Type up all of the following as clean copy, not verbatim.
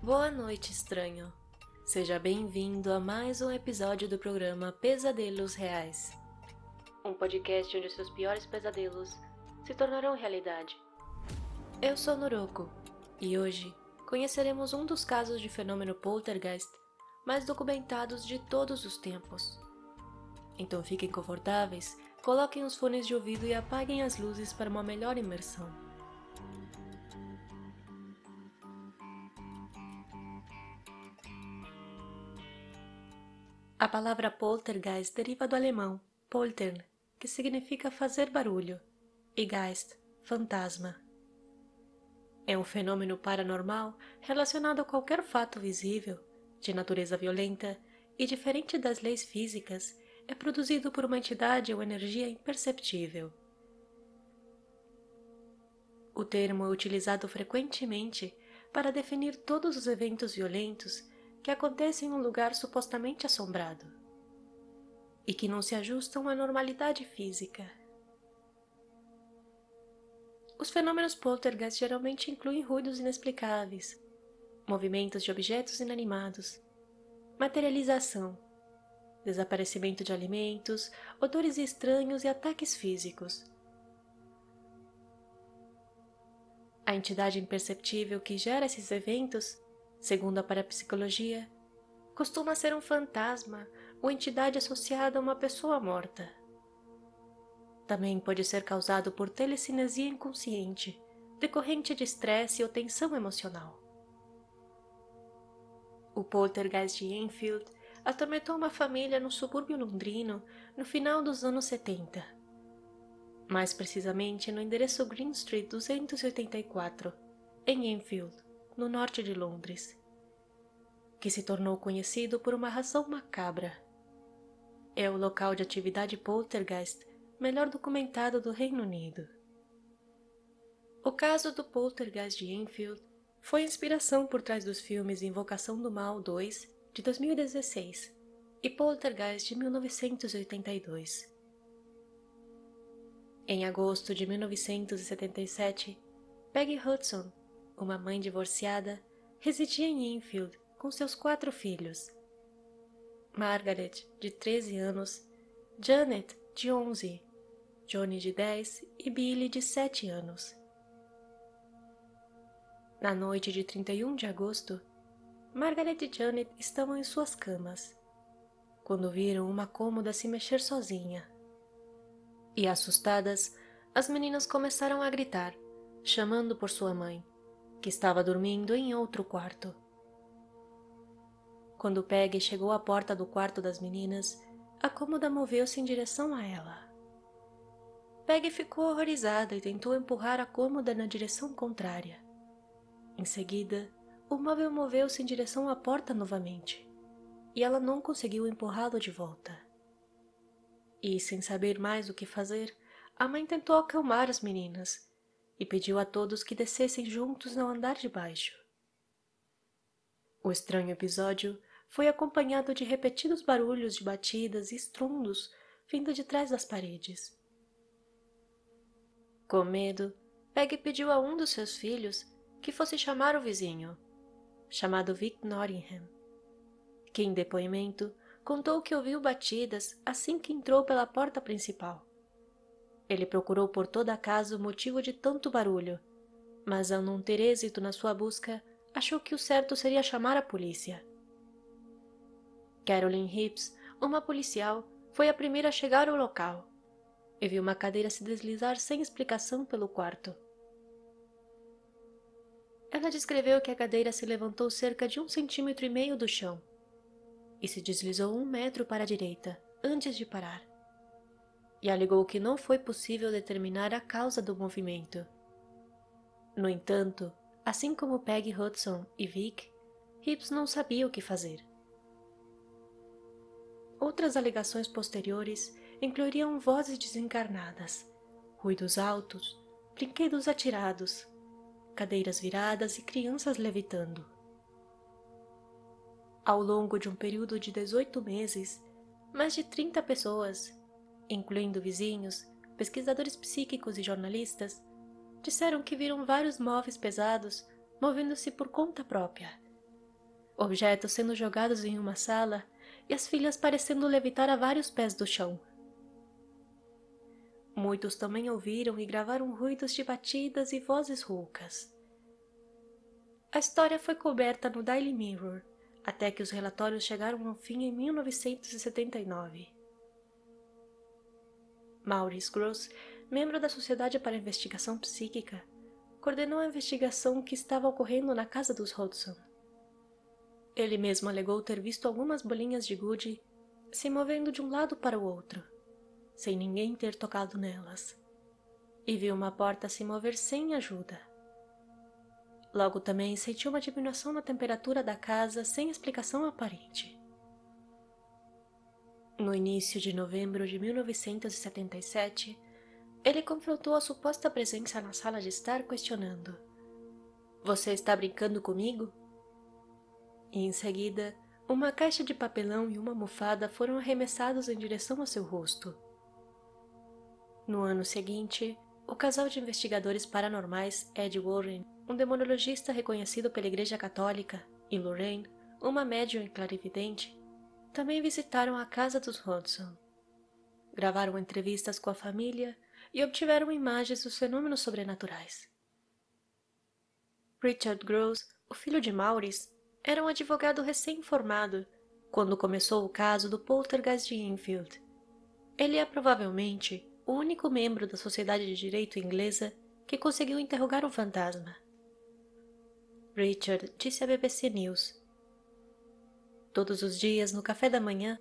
Boa noite, estranho. Seja bem-vindo a mais um episódio do programa Pesadelos Reais. Um podcast onde seus piores pesadelos se tornarão realidade. Eu sou Noroko, e hoje conheceremos um dos casos de fenômeno poltergeist mais documentados de todos os tempos. Então fiquem confortáveis, coloquem os fones de ouvido e apaguem as luzes para uma melhor imersão. A palavra poltergeist deriva do alemão poltern, que significa fazer barulho, e Geist, fantasma. É um fenômeno paranormal relacionado a qualquer fato visível, de natureza violenta e diferente das leis físicas, é produzido por uma entidade ou energia imperceptível. O termo é utilizado frequentemente para definir todos os eventos violentos que acontecem em um lugar supostamente assombrado e que não se ajustam à normalidade física. Os fenômenos poltergeist geralmente incluem ruídos inexplicáveis, movimentos de objetos inanimados, materialização, desaparecimento de alimentos, odores estranhos e ataques físicos. A entidade imperceptível que gera esses eventos, segundo a parapsicologia, costuma ser um fantasma ou entidade associada a uma pessoa morta. Também pode ser causado por telecinesia inconsciente, decorrente de estresse ou tensão emocional. O poltergeist de Enfield atormentou uma família no subúrbio londrino no final dos anos 70. Mais precisamente no endereço Green Street 284, em Enfield, no norte de Londres, que se tornou conhecido por uma razão macabra. É o local de atividade poltergeist melhor documentado do Reino Unido. O caso do poltergeist de Enfield foi a inspiração por trás dos filmes Invocação do Mal 2, de 2016, e Poltergeist, de 1982. Em agosto de 1977, Peggy Hudson, uma mãe divorciada, residia em Enfield com seus 4 filhos. Margaret, de 13 anos, Janet, de 11, Johnny, de 10 e Billy, de 7 anos. Na noite de 31 de agosto, Margaret e Janet estavam em suas camas, quando viram uma cômoda se mexer sozinha. E assustadas, as meninas começaram a gritar, chamando por sua mãe, que estava dormindo em outro quarto. Quando Peggy chegou à porta do quarto das meninas, a cômoda moveu-se em direção a ela. Peggy ficou horrorizada e tentou empurrar a cômoda na direção contrária. Em seguida, o móvel moveu-se em direção à porta novamente, e ela não conseguiu empurrá-lo de volta. E, sem saber mais o que fazer, a mãe tentou acalmar as meninas e pediu a todos que descessem juntos ao andar de baixo. O estranho episódio foi acompanhado de repetidos barulhos de batidas e estrondos vindo de trás das paredes. Com medo, Peggy pediu a um dos seus filhos que fosse chamar o vizinho, chamado Vic Nottingham, que em depoimento contou que ouviu batidas assim que entrou pela porta principal. Ele procurou por toda a casa o motivo de tanto barulho, mas ao não ter êxito na sua busca, achou que o certo seria chamar a polícia. Carolyn Hips, uma policial, foi a primeira a chegar ao local e viu uma cadeira se deslizar sem explicação pelo quarto. Ela descreveu que a cadeira se levantou cerca de 1,5 cm do chão e se deslizou 1 metro para a direita, antes de parar. E alegou que não foi possível determinar a causa do movimento. No entanto, assim como Peggy Hudson e Vic, Hips não sabia o que fazer. Outras alegações posteriores incluiriam vozes desencarnadas, ruídos altos, brinquedos atirados, cadeiras viradas e crianças levitando. Ao longo de um período de 18 meses, mais de 30 pessoas, incluindo vizinhos, pesquisadores psíquicos e jornalistas, disseram que viram vários móveis pesados movendo-se por conta própria, objetos sendo jogados em uma sala e as filhas parecendo levitar a vários pés do chão. Muitos também ouviram e gravaram ruídos de batidas e vozes roucas. A história foi coberta no Daily Mirror, até que os relatórios chegaram ao fim em 1979. Maurice Grosse, membro da Sociedade para a Investigação Psíquica, coordenou a investigação que estava ocorrendo na casa dos Hodgson. Ele mesmo alegou ter visto algumas bolinhas de gude se movendo de um lado para o outro, sem ninguém ter tocado nelas, e viu uma porta se mover sem ajuda. Logo também sentiu uma diminuição na temperatura da casa sem explicação aparente. No início de novembro de 1977, ele confrontou a suposta presença na sala de estar questionando: "Você está brincando comigo?" E em seguida, uma caixa de papelão e uma almofada foram arremessados em direção ao seu rosto. No ano seguinte, o casal de investigadores paranormais Ed Warren, um demonologista reconhecido pela Igreja Católica, e Lorraine, uma médium e clarividente, também visitaram a casa dos Hodgson. Gravaram entrevistas com a família e obtiveram imagens dos fenômenos sobrenaturais. Richard Grosse, o filho de Maurice, era um advogado recém-formado quando começou o caso do poltergeist de Enfield. Ele é provavelmente o único membro da Sociedade de Direito inglesa que conseguiu interrogar um fantasma. Richard disse à BBC News: "Todos os dias, no café da manhã,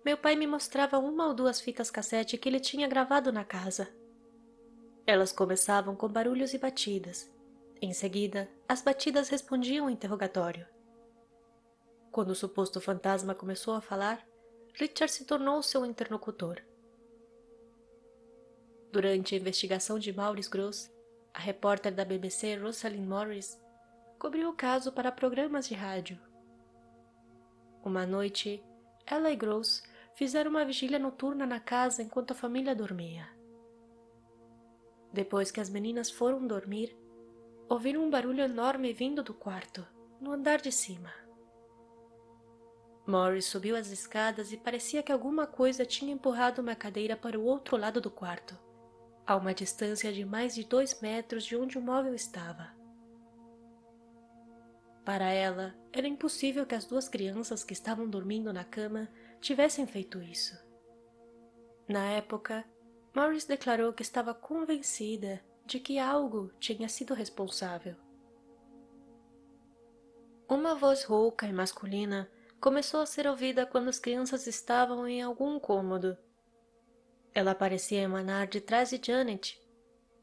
meu pai me mostrava uma ou duas fitas cassete que ele tinha gravado na casa. Elas começavam com barulhos e batidas. Em seguida, as batidas respondiam ao interrogatório. Quando o suposto fantasma começou a falar, Richard se tornou seu interlocutor. Durante a investigação de Maurice Grosse, a repórter da BBC Rosalind Morris cobriu o caso para programas de rádio. Uma noite, ela e Grosse fizeram uma vigília noturna na casa enquanto a família dormia. Depois que as meninas foram dormir, ouviram um barulho enorme vindo do quarto, no andar de cima. Morris subiu as escadas e parecia que alguma coisa tinha empurrado uma cadeira para o outro lado do quarto, a uma distância de mais de 2 metros de onde o móvel estava. Para ela, era impossível que as duas crianças que estavam dormindo na cama tivessem feito isso. Na época, Morris declarou que estava convencida de que algo tinha sido responsável. Uma voz rouca e masculina começou a ser ouvida quando as crianças estavam em algum cômodo. Ela parecia emanar de trás de Janet,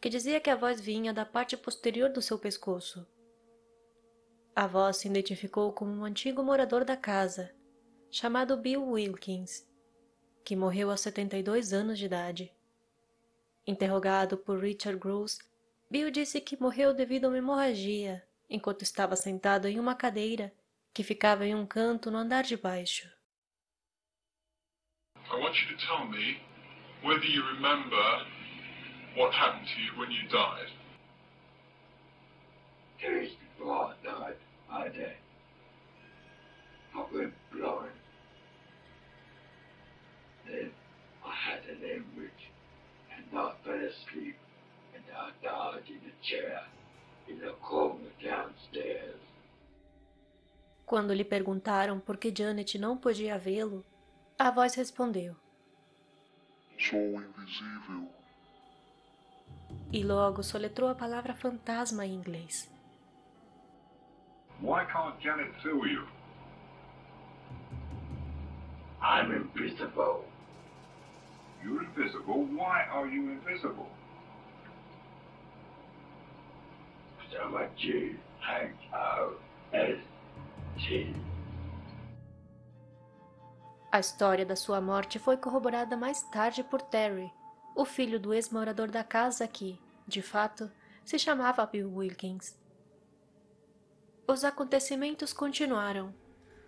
que dizia que a voz vinha da parte posterior do seu pescoço. A voz se identificou como um antigo morador da casa, chamado Bill Wilkins, que morreu aos 72 anos de idade. Interrogado por Richard Grosse, Bill disse que morreu devido a uma hemorragia, enquanto estava sentado em uma cadeira que ficava em um canto no andar de baixo. I want you to tell me whether you remember what happened to you when you died. 2 days before I died, I went blind. Then I had an hemorrhage and I fell asleep and I died in a chair in a corner downstairs. Quando lhe perguntaram por que Janet não podia vê-lo, a voz respondeu: Sou invisível. E logo soletrou a palavra fantasma em inglês. Why can't Janet feel you? I'm invisible. You're invisible. Why are you invisible? So my G-H-O-S-T. A história da sua morte foi corroborada mais tarde por Terry, o filho do ex-morador da casa que, de fato, se chamava Bill Wilkins. Os acontecimentos continuaram.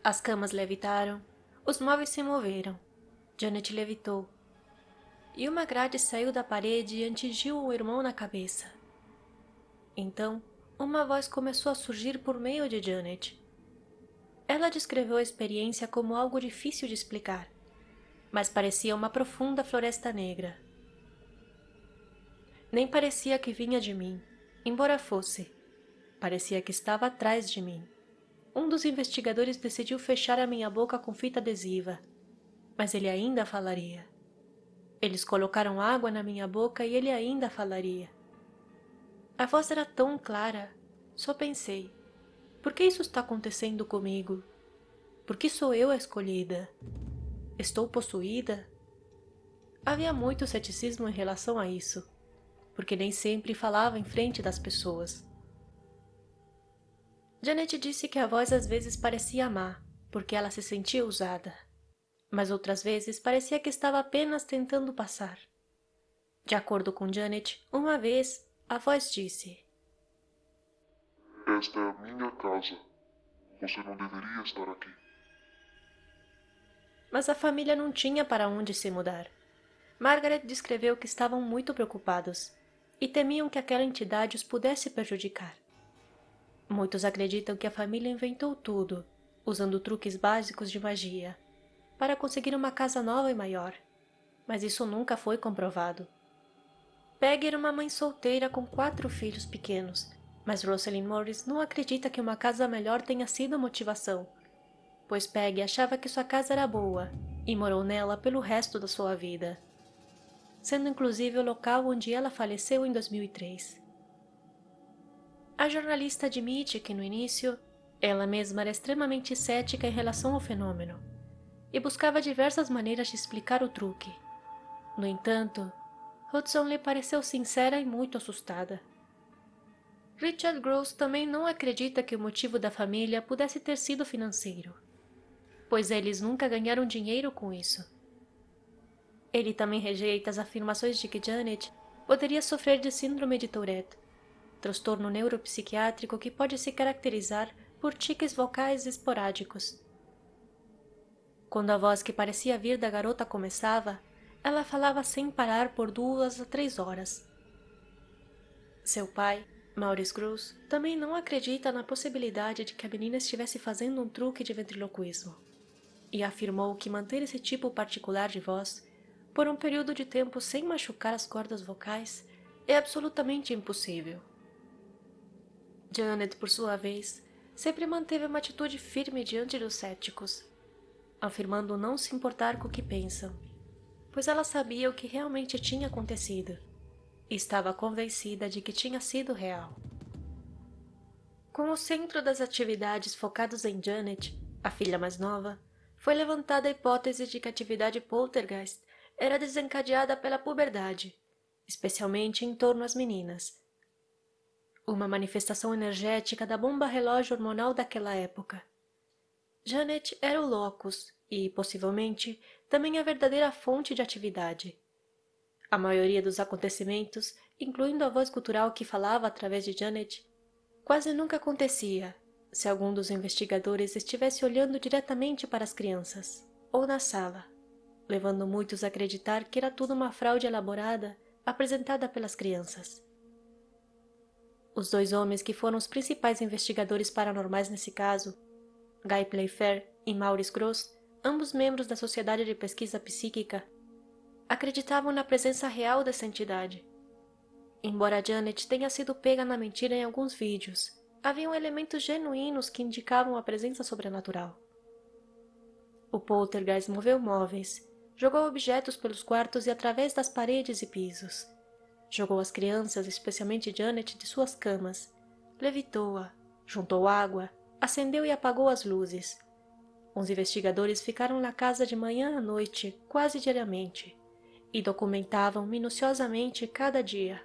As camas levitaram, os móveis se moveram, Janet levitou, e uma grade saiu da parede e atingiu o irmão na cabeça. Então, uma voz começou a surgir por meio de Janet. Ela descreveu a experiência como algo difícil de explicar, mas parecia uma profunda floresta negra. Nem parecia que vinha de mim, embora fosse. Parecia que estava atrás de mim. Um dos investigadores decidiu fechar a minha boca com fita adesiva, mas ele ainda falaria. Eles colocaram água na minha boca e ele ainda falaria. A voz era tão clara. Só pensei, por que isso está acontecendo comigo? Por que sou eu a escolhida? Estou possuída? Havia muito ceticismo em relação a isso, porque nem sempre falava em frente das pessoas. Janet disse que a voz às vezes parecia má, porque ela se sentia usada, mas outras vezes parecia que estava apenas tentando passar. De acordo com Janet, uma vez, a voz disse: Esta é a minha casa. Você não deveria estar aqui. Mas a família não tinha para onde se mudar. Margaret descreveu que estavam muito preocupados e temiam que aquela entidade os pudesse prejudicar. Muitos acreditam que a família inventou tudo, usando truques básicos de magia, para conseguir uma casa nova e maior, mas isso nunca foi comprovado. Peggy era uma mãe solteira com 4 filhos pequenos, mas Rosalind Morris não acredita que uma casa melhor tenha sido a motivação, pois Peggy achava que sua casa era boa e morou nela pelo resto da sua vida, sendo inclusive o local onde ela faleceu em 2003. A jornalista admite que no início, ela mesma era extremamente cética em relação ao fenômeno e buscava diversas maneiras de explicar o truque. No entanto, Hudson lhe pareceu sincera e muito assustada. Richard Gross também não acredita que o motivo da família pudesse ter sido financeiro, pois eles nunca ganharam dinheiro com isso. Ele também rejeita as afirmações de que Janet poderia sofrer de síndrome de Tourette, transtorno neuropsiquiátrico que pode se caracterizar por tiques vocais esporádicos. Quando a voz que parecia vir da garota começava, ela falava sem parar por 2 a 3 horas. Seu pai, Maurice Gross, também não acredita na possibilidade de que a menina estivesse fazendo um truque de ventriloquismo, e afirmou que manter esse tipo particular de voz, por um período de tempo sem machucar as cordas vocais, é absolutamente impossível. Janet, por sua vez, sempre manteve uma atitude firme diante dos céticos, afirmando não se importar com o que pensam, pois ela sabia o que realmente tinha acontecido e estava convencida de que tinha sido real. Com o centro das atividades focados em Janet, a filha mais nova, foi levantada a hipótese de que a atividade poltergeist era desencadeada pela puberdade, especialmente em torno às meninas. Uma manifestação energética da bomba relógio hormonal daquela época. Janet era o locus e, possivelmente, também a verdadeira fonte de atividade. A maioria dos acontecimentos, incluindo a voz gutural que falava através de Janet, quase nunca acontecia se algum dos investigadores estivesse olhando diretamente para as crianças, ou na sala, levando muitos a acreditar que era tudo uma fraude elaborada apresentada pelas crianças. Os 2 homens que foram os principais investigadores paranormais nesse caso, Guy Playfair e Maurice Gross, ambos membros da Sociedade de Pesquisa Psíquica, acreditavam na presença real dessa entidade. Embora Janet tenha sido pega na mentira em alguns vídeos, haviam elementos genuínos que indicavam a presença sobrenatural. O poltergeist moveu móveis, jogou objetos pelos quartos e através das paredes e pisos. Jogou as crianças, especialmente Janet, de suas camas, levitou-a, juntou água, acendeu e apagou as luzes. Os investigadores ficaram na casa de manhã à noite, quase diariamente, e documentavam minuciosamente cada dia.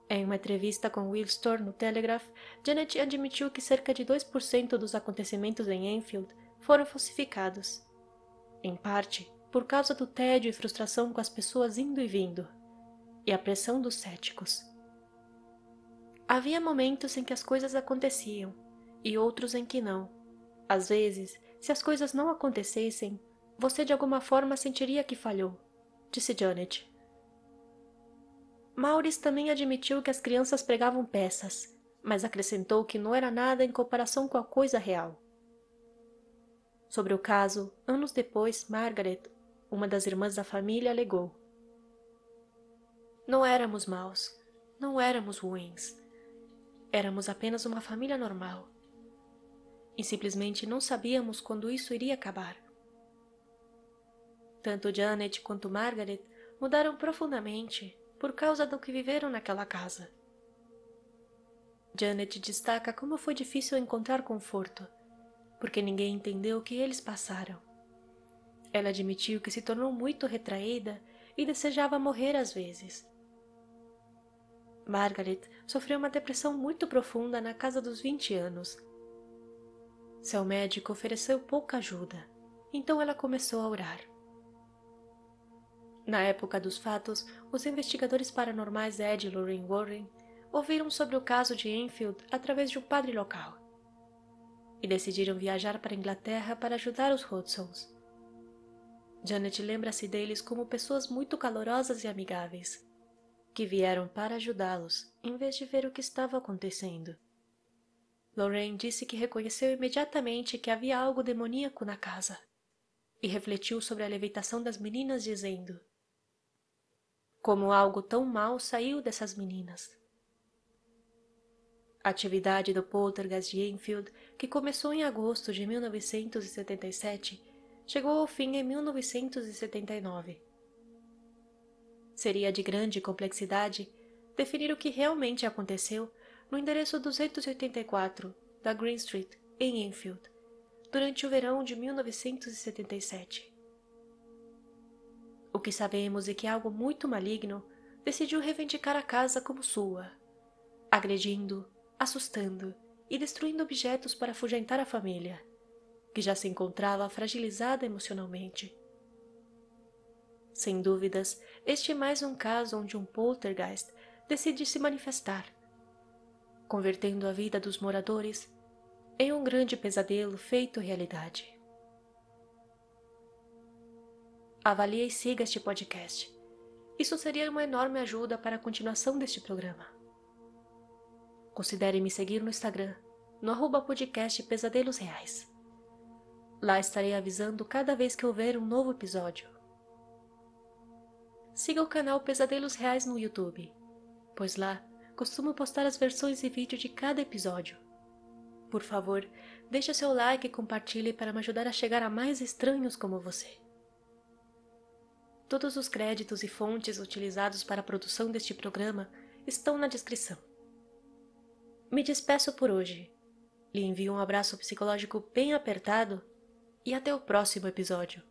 Em uma entrevista com Will Storr no Telegraph, Janet admitiu que cerca de 2% dos acontecimentos em Enfield foram falsificados, em parte por causa do tédio e frustração com as pessoas indo e vindo, e a pressão dos céticos. Havia momentos em que as coisas aconteciam, e outros em que não. Às vezes, se as coisas não acontecessem, você de alguma forma sentiria que falhou, disse Janet. Maurice também admitiu que as crianças pregavam peças, mas acrescentou que não era nada em comparação com a coisa real. Sobre o caso, anos depois, Margaret, uma das irmãs da família, alegou: "Não éramos maus, não éramos ruins. Éramos apenas uma família normal. E simplesmente não sabíamos quando isso iria acabar." Tanto Janet quanto Margaret mudaram profundamente por causa do que viveram naquela casa. Janet destaca como foi difícil encontrar conforto, porque ninguém entendeu o que eles passaram. Ela admitiu que se tornou muito retraída e desejava morrer às vezes. Margaret sofreu uma depressão muito profunda na casa dos 20 anos. Seu médico ofereceu pouca ajuda, então ela começou a orar. Na época dos fatos, os investigadores paranormais Ed e Lorraine Warren ouviram sobre o caso de Enfield através de um padre local e decidiram viajar para a Inglaterra para ajudar os Hudsons. Janet lembra-se deles como pessoas muito calorosas e amigáveis, que vieram para ajudá-los em vez de ver o que estava acontecendo. Lorraine disse que reconheceu imediatamente que havia algo demoníaco na casa e refletiu sobre a levitação das meninas, dizendo: "Como algo tão mau saiu dessas meninas." A atividade do poltergeist de Enfield, que começou em agosto de 1977, chegou ao fim em 1979. Seria de grande complexidade definir o que realmente aconteceu no endereço 284 da Green Street, em Enfield, durante o verão de 1977. O que sabemos é que algo muito maligno decidiu reivindicar a casa como sua, agredindo, assustando e destruindo objetos para afugentar a família, que já se encontrava fragilizada emocionalmente. Sem dúvidas, este é mais um caso onde um poltergeist decide se manifestar, convertendo a vida dos moradores em um grande pesadelo feito realidade. Avalie e siga este podcast. Isso seria uma enorme ajuda para a continuação deste programa. Considere me seguir no Instagram, no @podcast Pesadelos Reais. Lá estarei avisando cada vez que houver um novo episódio. Siga o canal Pesadelos Reais no YouTube, pois lá costumo postar as versões em vídeo de cada episódio. Por favor, deixe seu like e compartilhe para me ajudar a chegar a mais estranhos como você. Todos os créditos e fontes utilizados para a produção deste programa estão na descrição. Me despeço por hoje. Lhe envio um abraço psicológico bem apertado e até o próximo episódio.